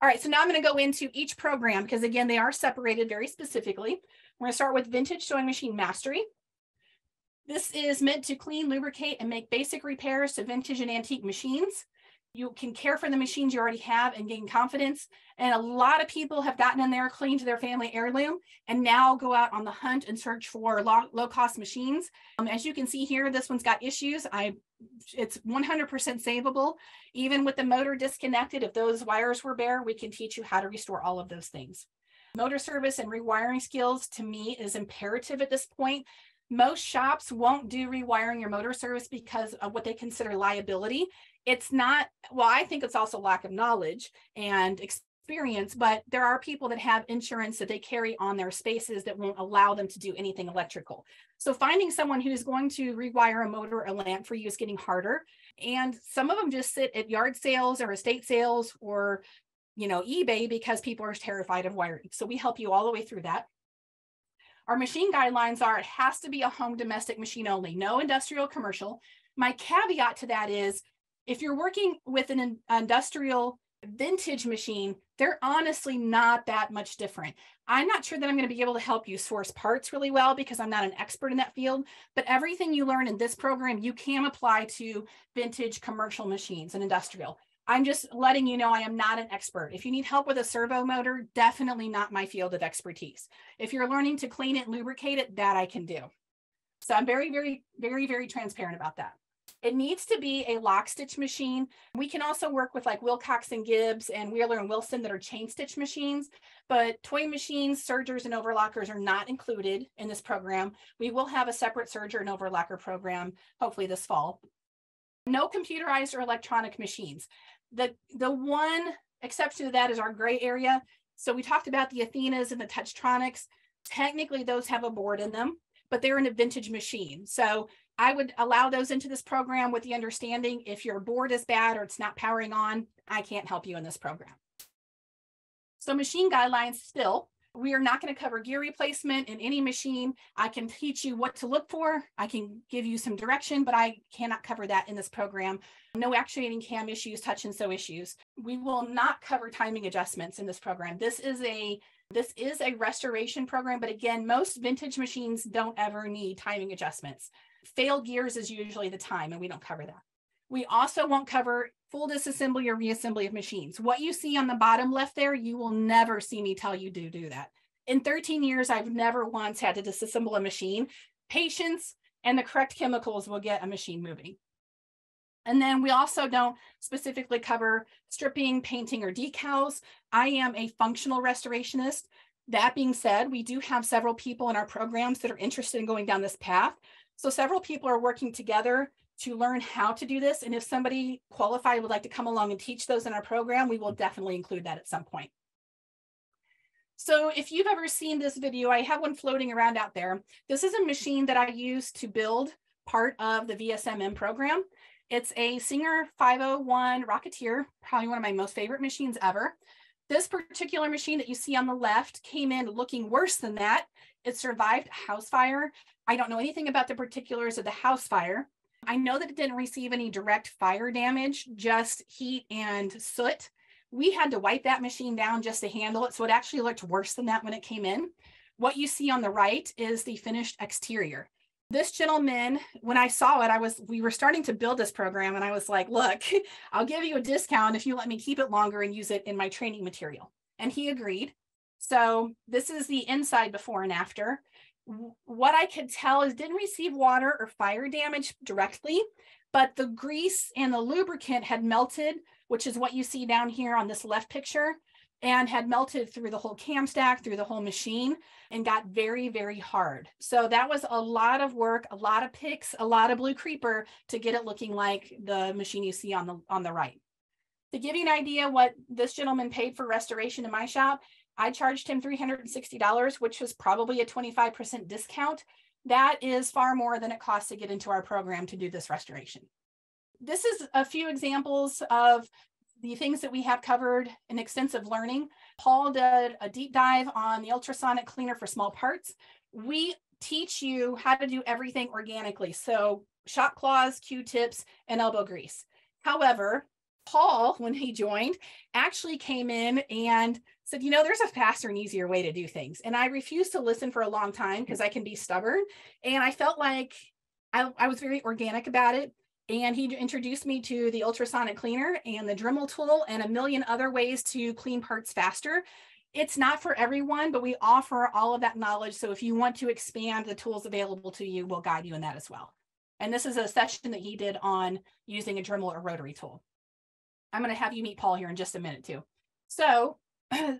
All right, so now I'm going to go into each program because, again, they are separated very specifically. We're going to start with Vintage Sewing Machine Mastery. This is meant to clean, lubricate, and make basic repairs to vintage and antique machines. You can care for the machines you already have and gain confidence. And a lot of people have gotten in there, cleaned their family heirloom, and now go out on the hunt and search for low-cost machines. As you can see here, this one's got issues. It's 100% savable. Even with the motor disconnected, if those wires were bare, we can teach you how to restore all of those things. Motor service and rewiring skills, to me, is imperative at this point. Most shops won't do rewiring your motor service because of what they consider liability. It's not, well, I think it's also lack of knowledge and experience, but there are people that have insurance that they carry on their spaces that won't allow them to do anything electrical. So finding someone who's going to rewire a motor or lamp for you is getting harder. And some of them just sit at yard sales or estate sales or, eBay because people are terrified of wiring. So we help you all the way through that. Our machine guidelines are, it has to be a home domestic machine only, no industrial commercial. My caveat to that is, if you're working with an industrial vintage machine, they're honestly not that much different. I'm not sure that I'm going to be able to help you source parts really well because I'm not an expert in that field, but everything you learn in this program, you can apply to vintage commercial machines and industrial. I'm just letting you know I am not an expert. If you need help with a servo motor, definitely not my field of expertise. If you're learning to clean it and lubricate it, that I can do. So I'm very, very, very, very transparent about that. It needs to be a lock stitch machine. We can also work with like Wilcox and Gibbs and Wheeler and Wilson that are chain stitch machines, but toy machines, sergers, and overlockers are not included in this program. We will have a separate serger and overlocker program, hopefully this fall. No computerized or electronic machines. The one exception to that is our gray area. So we talked about the Athenas and the Touchtronics. Technically, those have a board in them, but they're in a vintage machine. So I would allow those into this program with the understanding if your board is bad or it's not powering on, I can't help you in this program. So machine guidelines still, we are not going to cover gear replacement in any machine. I can teach you what to look for. I can give you some direction, but I cannot cover that in this program. No actuating cam issues, touch and sew issues. We will not cover timing adjustments in this program. This is a restoration program, but again, most vintage machines don't ever need timing adjustments. Failed gears is usually the time, and we don't cover that. We also won't cover full disassembly or reassembly of machines. What you see on the bottom left there, you will never see me tell you to do that. In 13 years, I've never once had to disassemble a machine. Patience and the correct chemicals will get a machine moving. And then we also don't specifically cover stripping, painting, or decals. I am a functional restorationist. That being said, we do have several people in our programs that are interested in going down this path. So several people are working together to learn how to do this. And if somebody qualified would like to come along and teach those in our program, we will definitely include that at some point. So if you've ever seen this video, I have one floating around out there. This is a machine that I use to build part of the VSMM program. It's a Singer 501 Rocketeer, probably one of my most favorite machines ever. This particular machine that you see on the left came in looking worse than that. It survived a house fire. I don't know anything about the particulars of the house fire. I know that it didn't receive any direct fire damage, just heat and soot. We had to wipe that machine down just to handle it, so it actually looked worse than that when it came in. What you see on the right is the finished exterior. This gentleman, when I saw it, we were starting to build this program, and I was like, look, I'll give you a discount if you let me keep it longer and use it in my training material. And he agreed. So this is the inside before and after. What I could tell is didn't receive water or fire damage directly, but the grease and the lubricant had melted, which is what you see down here on this left picture, and had melted through the whole cam stack, through the whole machine, and got very, very hard. So that was a lot of work, a lot of picks, a lot of blue creeper to get it looking like the machine you see on the right. To give you an idea what this gentleman paid for restoration in my shop, I charged him $360, which was probably a 25% discount. That is far more than it costs to get into our program to do this restoration. This is a few examples of the things that we have covered in extensive learning. Paul did a deep dive on the ultrasonic cleaner for small parts. We teach you how to do everything organically. So shop cloths, Q-tips, and elbow grease. However, Paul, when he joined, actually came in and said, you know, there's a faster and easier way to do things. And I refused to listen for a long time because I can be stubborn. And I felt like I was very organic about it. And he introduced me to the ultrasonic cleaner and the Dremel tool and a million other ways to clean parts faster. It's not for everyone, but we offer all of that knowledge. So if you want to expand the tools available to you, we'll guide you in that as well. And this is a session that he did on using a Dremel or rotary tool. I'm going to have you meet Paul here in just a minute too. So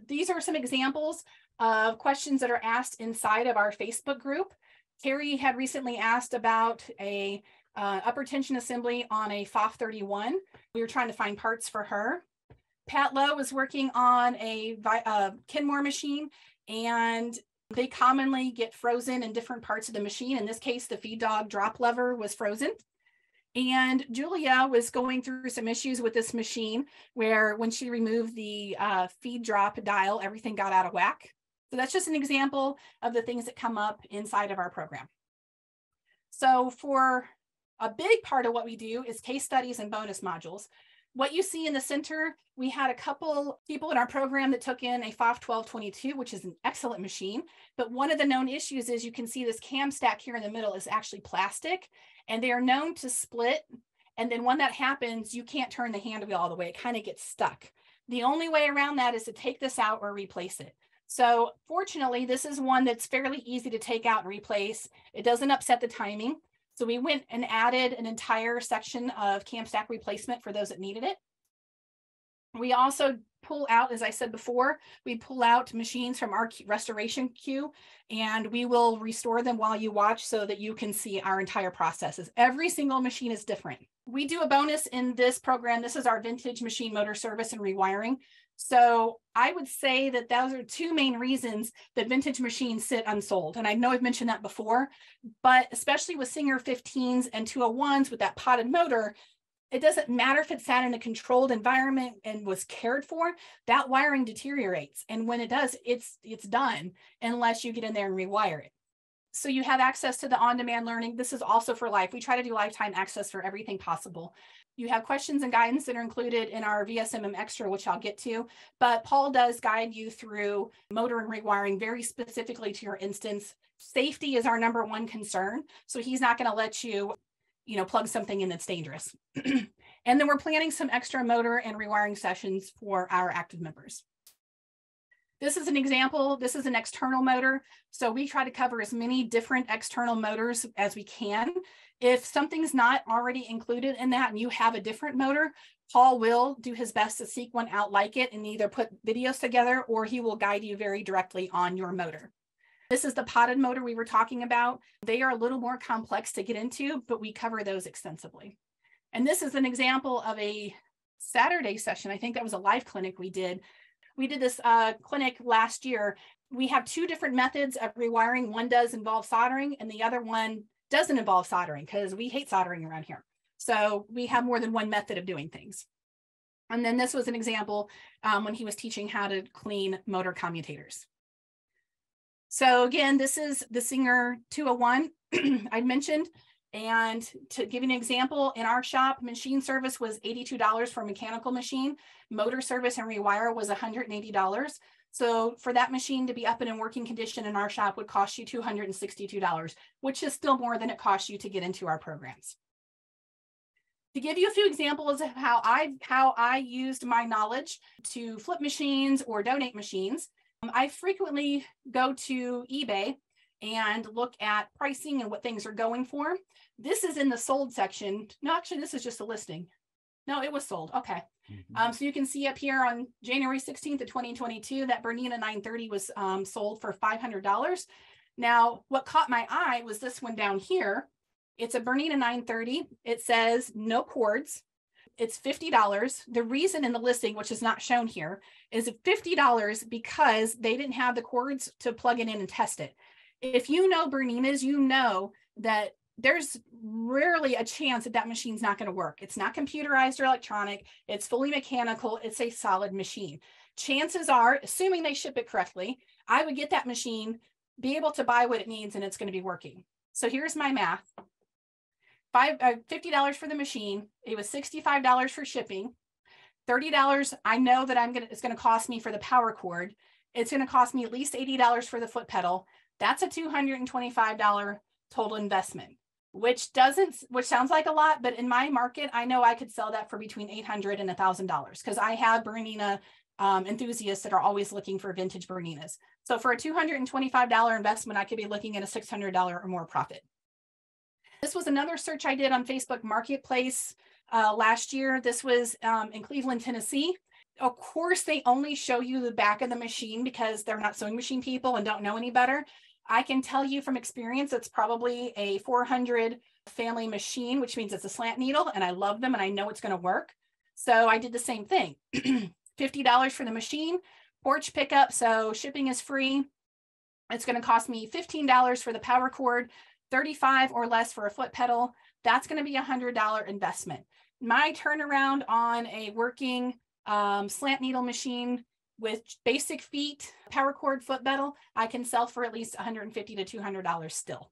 these are some examples of questions that are asked inside of our Facebook group. Carrie had recently asked about a upper tension assembly on a FOF 31. We were trying to find parts for her. Pat Lowe was working on a Kenmore machine, and they commonly get frozen in different parts of the machine. In this case, the feed dog drop lever was frozen. And Julia was going through some issues with this machine where when she removed the feed drop dial, everything got out of whack. So that's just an example of the things that come up inside of our program. So for a big part of what we do is case studies and bonus modules. What you see in the center, we had a couple people in our program that took in a FOF 1222, which is an excellent machine. But one of the known issues is you can see this cam stack here in the middle is actually plastic, and they are known to split. And then when that happens, you can't turn the hand wheel all the way. It kind of gets stuck. The only way around that is to take this out or replace it. So fortunately, this is one that's fairly easy to take out and replace. It doesn't upset the timing. So we went and added an entire section of cam stack replacement for those that needed it. We also pull out, as I said before, we pull out machines from our restoration queue, and we will restore them while you watch so that you can see our entire processes. Every single machine is different. We do a bonus in this program. This is our vintage machine motor service and rewiring. So I would say that those are two main reasons that vintage machines sit unsold. And I know I've mentioned that before, but especially with Singer 15s and 201s with that potted motor, it doesn't matter if it's sat in a controlled environment and was cared for, that wiring deteriorates. And when it does, it's done unless you get in there and rewire it. So you have access to the on-demand learning. This is also for life. We try to do lifetime access for everything possible. You have questions and guidance that are included in our VSMM Extra, which I'll get to, but Paul does guide you through motor and rewiring very specifically to your instance. Safety is our #1 concern. So he's not going to let you, plug something in that's dangerous. And then we're planning some extra motor and rewiring sessions for our active members. This is an example. This is an external motor. So we try to cover as many different external motors as we can. If something's not already included in that and you have a different motor, Paul will do his best to seek one out like it and either put videos together or he will guide you very directly on your motor. This is the potted motor we were talking about. They are a little more complex to get into, but we cover those extensively. And this is an example of a Saturday session. I think that was a live clinic we did. We did this clinic last year. We have two different methods of rewiring. One does involve soldering and the other one doesn't involve soldering because we hate soldering around here. So we have more than one method of doing things. And then this was an example when he was teaching how to clean motor commutators. So again, this is the Singer 201 I mentioned. And to give you an example, in our shop, machine service was $82 for a mechanical machine. Motor service and rewire was $180. So for that machine to be up and in working condition in our shop would cost you $262, which is still more than it costs you to get into our programs. To give you a few examples of how I used my knowledge to flip machines or donate machines, I frequently go to eBay and look at pricing and what things are going for. This is in the sold section. No, actually, this is just a listing. No, it was sold. Okay. So you can see up here on January 16th of 2022, that Bernina 930 was sold for $500. Now, what caught my eye was this one down here. It's a Bernina 930. It says no cords. It's $50. The reason in the listing, which is not shown here, is $50 because they didn't have the cords to plug it in and test it. If you know Berninas, you know that there's rarely a chance that that machine's not going to work. It's not computerized or electronic. It's fully mechanical. It's a solid machine. Chances are, assuming they ship it correctly, I would get that machine, be able to buy what it needs, and it's going to be working. So here's my math. $50 for the machine. It was $65 for shipping. $30 I know that it's going to cost me for the power cord. It's going to cost me at least $80 for the foot pedal. That's a $225 total investment, which sounds like a lot, but in my market, I know I could sell that for between $800 and $1,000 because I have Bernina enthusiasts that are always looking for vintage Berninas. So for a $225 investment, I could be looking at a $600 or more profit. This was another search I did on Facebook Marketplace last year. This was in Cleveland, Tennessee. Of course, they only show you the back of the machine because they're not sewing machine people and don't know any better. I can tell you from experience, it's probably a 400 family machine, which means it's a slant needle, and I love them and I know it's going to work. So I did the same thing. $50 for the machine, porch pickup, so shipping is free. It's going to cost me $15 for the power cord, $35 or less for a foot pedal. That's going to be a $100 investment. My turnaround on a working slant needle machine with basic feet, power cord, foot pedal, I can sell for at least $150 to $200 still.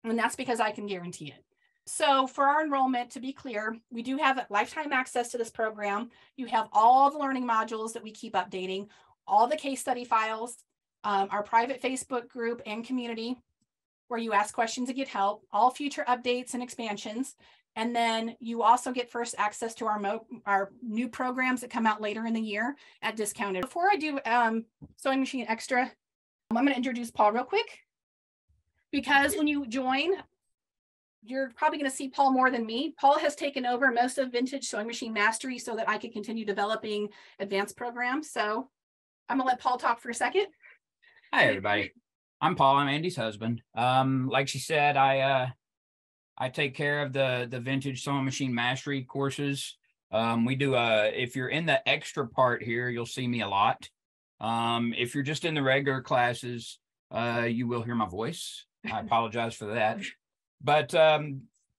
And that's because I can guarantee it. So for our enrollment, to be clear, we do have lifetime access to this program. You have all the learning modules that we keep updating, all the case study files, our private Facebook group and community where you ask questions and get help, all future updates and expansions. And then you also get first access to our new programs that come out later in the year at discounted. Before I do Sewing Machine Extra, I'm going to introduce Paul real quick, because when you join, you're probably going to see Paul more than me. Paul has taken over most of Vintage Sewing Machine Mastery so that I could continue developing advanced programs. So I'm going to let Paul talk for a second. Hi, everybody. I'm Paul. I'm Andy's husband. Like she said, I take care of the Vintage Sewing Machine Mastery courses. We do if you're in the extra part here, you'll see me a lot. If you're just in the regular classes, you will hear my voice. I apologize for that. But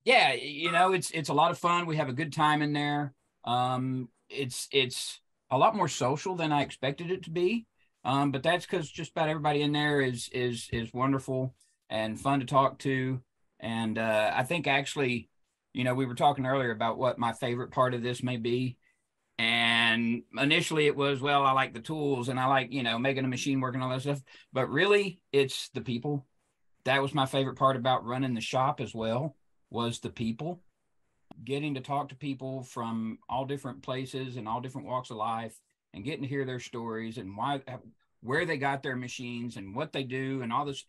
yeah, you know, it's a lot of fun. We have a good time in there. It's a lot more social than I expected it to be. But that's because just about everybody in there is wonderful and fun to talk to. And I think actually, you know, we were talking earlier about what my favorite part of this may be. And initially it was, well, I like the tools and I like, you know, making a machine work and all that stuff. But really, it's the people. That was my favorite part about running the shop as well, was the people. Getting to talk to people from all different places and all different walks of life and getting to hear their stories and where they got their machines and what they do and all this.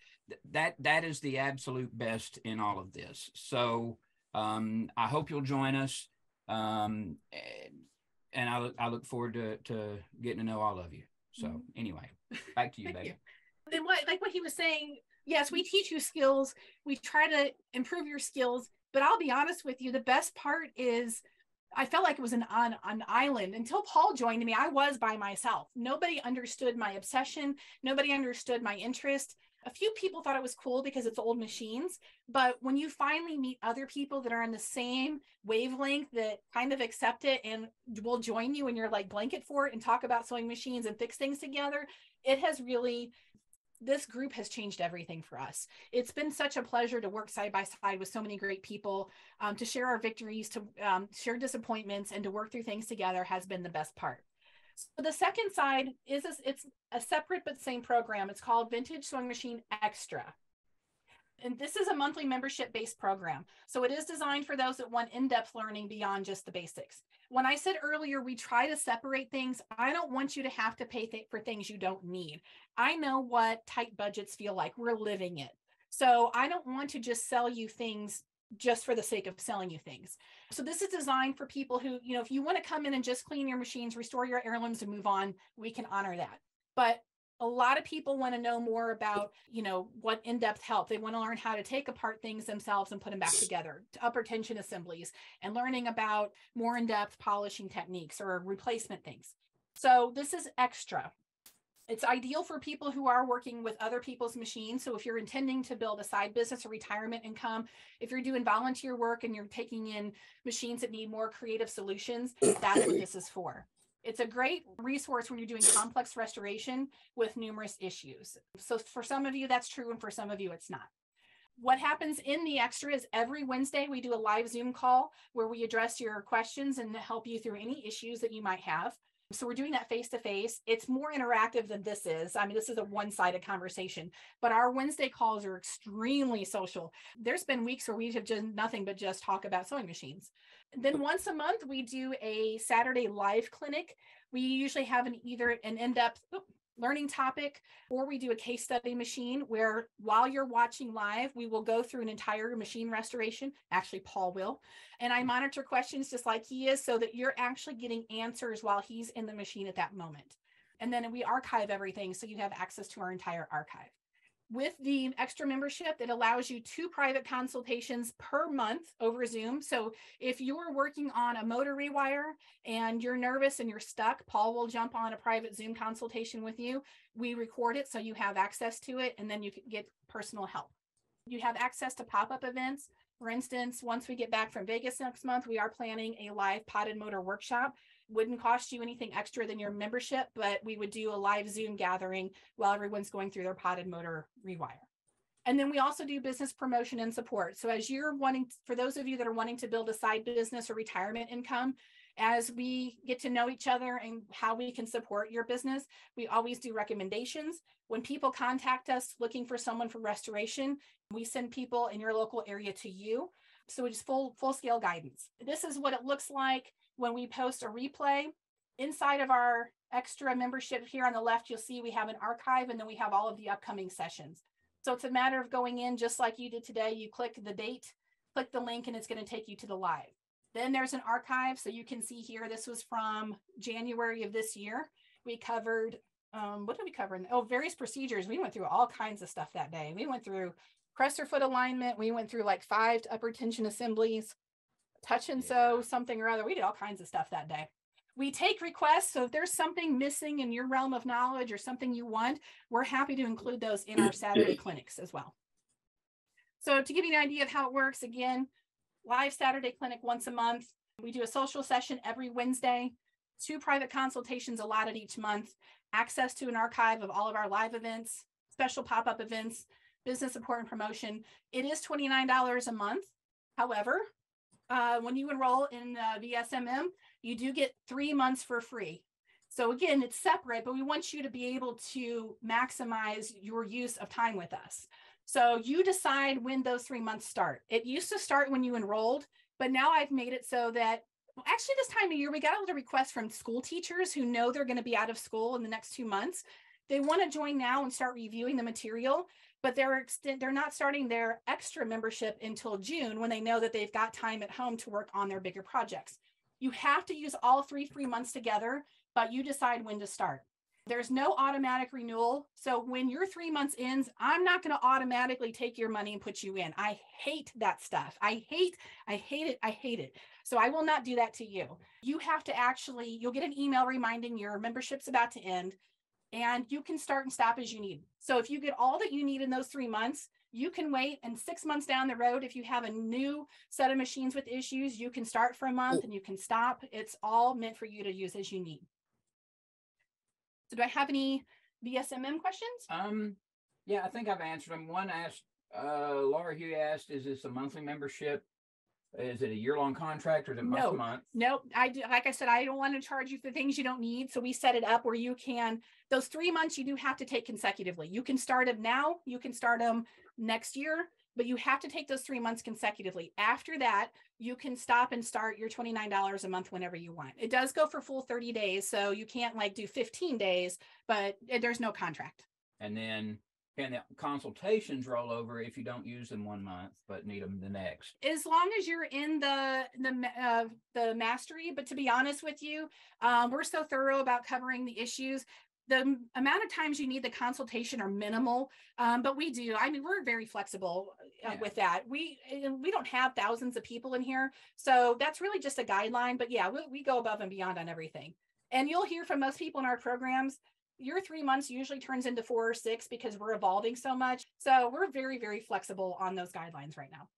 That is the absolute best in all of this. So I hope you'll join us. And I look forward to getting to know all of you. So anyway, back to you, baby. And what he was saying, yes, we teach you skills. We try to improve your skills. But I'll be honest with you, the best part is I felt like it was an island. Until Paul joined me, I was by myself. Nobody understood my obsession. Nobody understood my interest. A few people thought it was cool because it's old machines. But when you finally meet other people that are in the same wavelength that kind of accept it and will join you and you're like blanket for it and talk about sewing machines and fix things together, it has really... This group has changed everything for us. It's been such a pleasure to work side by side with so many great people, to share our victories, to share disappointments, and to work through things together has been the best part. So the second side is it's a separate but same program. It's called Vintage Sewing Machine Extra. And this is a monthly membership-based program. So it is designed for those that want in-depth learning beyond just the basics. When I said earlier, we try to separate things. I don't want you to have to pay for things you don't need. I know what tight budgets feel like. We're living it. So I don't want to just sell you things just for the sake of selling you things. So this is designed for people who, you know, if you want to come in and just clean your machines, restore your heirlooms and move on, we can honor that. But a lot of people want to know more about, you know, what in-depth help. They want to learn how to take apart things themselves and put them back together, upper tension assemblies, and learning about more in-depth polishing techniques or replacement things. So this is extra. It's ideal for people who are working with other people's machines. So if you're intending to build a side business or retirement income, if you're doing volunteer work and you're taking in machines that need more creative solutions, that's what this is for. It's a great resource when you're doing complex restoration with numerous issues. So for some of you, that's true. And for some of you, it's not. What happens in the extra is every Wednesday we do a live Zoom call where we address your questions and help you through any issues that you might have. So we're doing that face to face. It's more interactive than this is. I mean, this is a one-sided conversation, but our Wednesday calls are extremely social. There's been weeks where we have just nothing but just talk about sewing machines. Then once a month, we do a Saturday live clinic. We usually have either an in-depth learning topic, or we do a case study machine where while you're watching live, we will go through an entire machine restoration. Actually, Paul will. And I monitor questions just like he is so that you're actually getting answers while he's in the machine at that moment. And then we archive everything so you have access to our entire archive. With the extra membership, it allows you 2 private consultations per month over Zoom. So if you're working on a motor rewire and you're nervous and you're stuck, Paul will jump on a private Zoom consultation with you. We record it so you have access to it, and then you can get personal help. You have access to pop-up events. For instance, once we get back from Vegas next month, we are planning a live potted motor workshop. Wouldn't cost you anything extra than your membership, but we would do a live Zoom gathering while everyone's going through their potted motor rewire. And then we also do business promotion and support. So as you're wanting, for those of you that are wanting to build a side business or retirement income, as we get to know each other and how we can support your business, we always do recommendations. When people contact us looking for someone for restoration, we send people in your local area to you. So it's full scale guidance. This is what it looks like when we post a replay. Inside of our extra membership here on the left, you'll see we have an archive, and then we have all of the upcoming sessions. So it's a matter of going in just like you did today. You click the date, click the link, and it's going to take you to the live. Then there's an archive. So you can see here, this was from January of this year. We covered, what did we cover? Various procedures. We went through all kinds of stuff that day. We went through presser foot alignment. We went through like 5 upper tension assemblies, touch and sew, something or other. We did all kinds of stuff that day. We take requests. So if there's something missing in your realm of knowledge or something you want, we're happy to include those in our Saturday clinics as well. So to give you an idea of how it works, again, live Saturday clinic once a month. We do a social session every Wednesday, 2 private consultations allotted each month, access to an archive of all of our live events, special pop-up events, business support and promotion. It is $29 a month. However, when you enroll in VSMM, you do get 3 months for free. So again, it's separate, but we want you to be able to maximize your use of time with us. So you decide when those 3 months start. It used to start when you enrolled, but now I've made it so that, well, actually this time of year, we got a lot of requests from school teachers who know they're going to be out of school in the next 2 months. They want to join now and start reviewing the material, but they're not starting their extra membership until June when they know that they've got time at home to work on their bigger projects. You have to use all 3 free months together, but you decide when to start. There's no automatic renewal. So when your 3 months ends, I'm not going to automatically take your money and put you in. I hate that stuff. I hate it. So I will not do that to you. You have to actually, you'll get an email reminding your membership's about to end, and you can start and stop as you need. So if you get all that you need in those 3 months, you can wait, and 6 months down the road, if you have a new set of machines with issues, you can start for a month and you can stop. It's all meant for you to use as you need. So do I have any VSMM questions? Yeah, I think I've answered them. One asked, Laura Hugh asked, is this a monthly membership? Is it a year-long contract, or is it month to month? No, like I said, I don't want to charge you for things you don't need. So we set it up where you can, those 3 months you do have to take consecutively. You can start them now, you can start them next year, but you have to take those 3 months consecutively. After that, you can stop and start your $29 a month whenever you want. It does go for full 30 days. So you can't like do 15 days, but there's no contract. And then can the consultations roll over if you don't use them 1 month, but need them the next? As long as you're in the mastery, but to be honest with you, we're so thorough about covering the issues. The amount of times you need the consultation are minimal, but we do. I mean, we're very flexible with that. We don't have thousands of people in here, so that's really just a guideline. But yeah, we go above and beyond on everything. And you'll hear from most people in our programs, your 3 months usually turns into 4 or 6 because we're evolving so much. So we're very, very flexible on those guidelines right now.